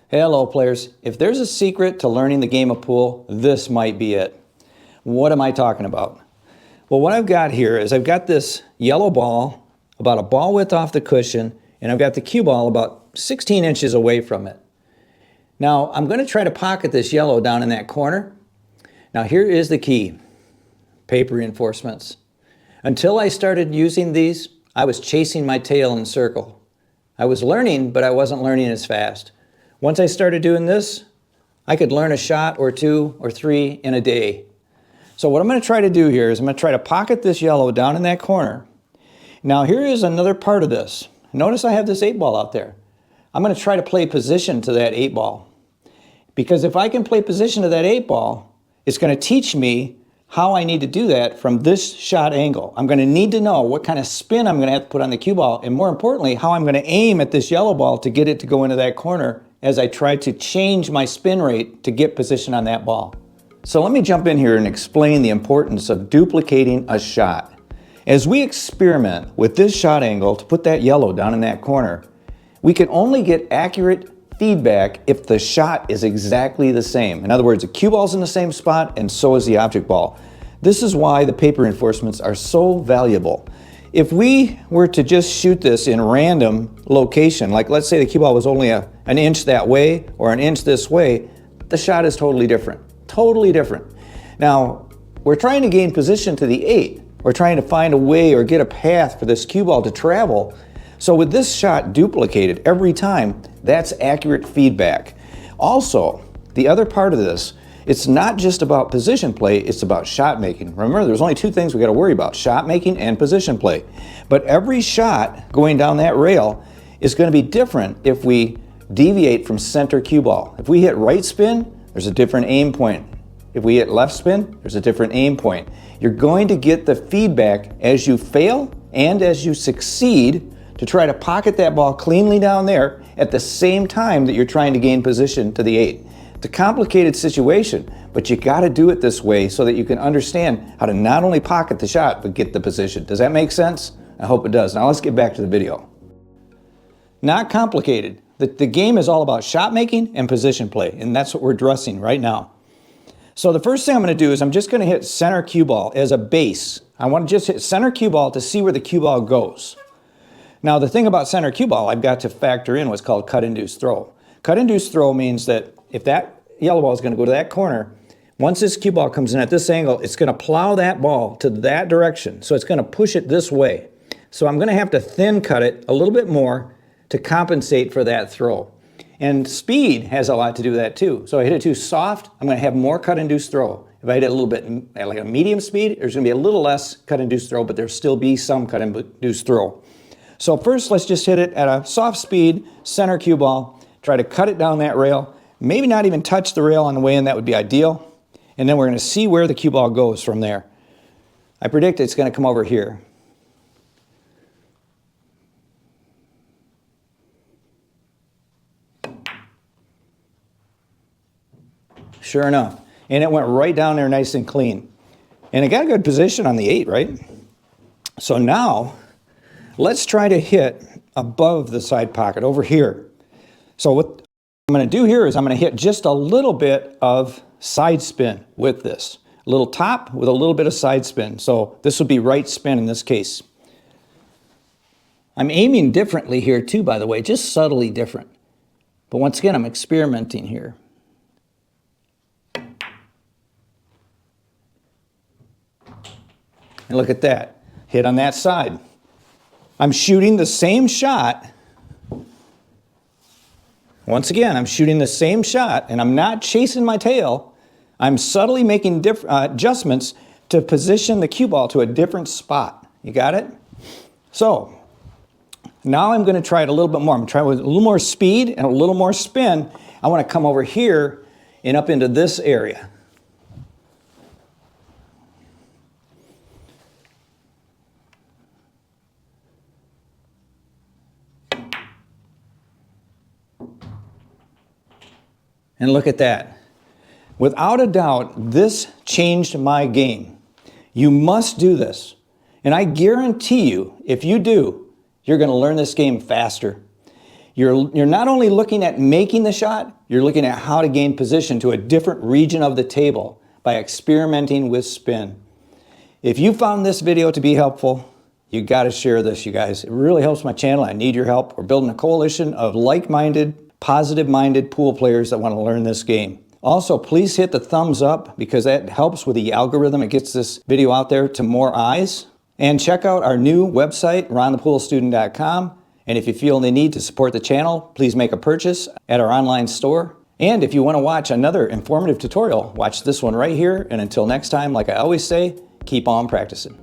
Hello players, if there's a secret to learning the game of pool, this might be it. What am I talking about? Well, what I've got here is I've got this yellow ball about a ball width off the cushion, and I've got the cue ball about 16 inches away from it. Now I'm going to try to pocket this yellow down in that corner. Now here is the key: paper reinforcements. Until I started using these, I was chasing my tail in a circle. I was learning, but I wasn't learning as fast. Once I started doing this, I could learn a shot or two or three in a day. So what I'm going to try to do here is I'm going to try to pocket this yellow down in that corner. Now here is another part of this. Notice I have this 8-ball out there. I'm going to try to play position to that 8-ball. Because if I can play position to that 8-ball, it's going to teach me how I need to do that from this shot angle. I'm going to need to know what kind of spin I'm going to have to put on the cue ball, and more importantly, how I'm going to aim at this yellow ball to get it to go into that corner as I try to change my spin rate to get position on that ball. So let me jump in here and explain the importance of duplicating a shot. As we experiment with this shot angle to put that yellow down in that corner, we can only get accurate feedback if the shot is exactly the same. In other words, the cue ball's in the same spot and so is the object ball. This is why the paper reinforcements are so valuable. If we were to just shoot this in random location, like let's say the cue ball was only an inch that way or an inch this way, the shot is totally different. Totally different. Now, we're trying to gain position to the 8. We're trying to find a way or get a path for this cue ball to travel. So with this shot duplicated every time, that's accurate feedback. Also, the other part of this, it's not just about position play, it's about shot making. Remember, there's only two things we got to worry about: shot making and position play. But every shot going down that rail is going to be different if we deviate from center cue ball. If we hit right spin, there's a different aim point. If we hit left spin, there's a different aim point. You're going to get the feedback as you fail and as you succeed to try to pocket that ball cleanly down there at the same time that you're trying to gain position to the 8. It's a complicated situation, but you got to do it this way so that you can understand how to not only pocket the shot, but get the position. Does that make sense? I hope it does. Now let's get back to the video. Not complicated. The game is all about shot making and position play, and that's what we're addressing right now. So the first thing I'm going to do is I'm just going to hit center cue ball as a base. I want to just hit center cue ball to see where the cue ball goes. Now the thing about center cue ball, I've got to factor in what's called cut-induced throw. Cut-induced throw means that if that yellow ball is going to go to that corner, once this cue ball comes in at this angle, it's going to plow that ball to that direction. So it's going to push it this way. So I'm going to have to thin cut it a little bit more to compensate for that throw. And speed has a lot to do with that too. So I hit it too soft, I'm going to have more cut-induced throw. If I hit it a little bit like a medium speed, there's going to be a little less cut-induced throw, but there'll still be some cut-induced throw. So first, let's just hit it at a soft speed, center cue ball, try to cut it down that rail, maybe not even touch the rail on the way in, that would be ideal. And then we're going to see where the cue ball goes from there. I predict it's going to come over here. Sure enough. And it went right down there nice and clean. And it got a good position on the 8, right? So now, let's try to hit above the side pocket over here. So what I'm going to do here is I'm going to hit just a little bit of side spin with this. A little top with a little bit of side spin. So this would be right spin in this case. I'm aiming differently here too, by the way, just subtly different. But once again, I'm experimenting here. And look at that, hit on that side. I'm shooting the same shot. Once again, I'm shooting the same shot, and I'm not chasing my tail. I'm subtly making adjustments to position the cue ball to a different spot. You got it? So, now I'm going to try it a little bit more. I'm going to try it with a little more speed and a little more spin. I want to come over here and up into this area. And look at that. Without a doubt, this changed my game. You must do this. And I guarantee you, if you do, you're going to learn this game faster. You're not only looking at making the shot, you're looking at how to gain position to a different region of the table by experimenting with spin. If you found this video to be helpful, you got to share this, you guys. It really helps my channel. I need your help. We're building a coalition of like-minded, positive-minded pool players that want to learn this game. Also, please hit the thumbs up because that helps with the algorithm. It gets this video out there to more eyes. And check out our new website, ronthepoolstudent.com. And if you feel the need to support the channel, please make a purchase at our online store. And if you want to watch another informative tutorial, watch this one right here. And until next time, like I always say, keep on practicing.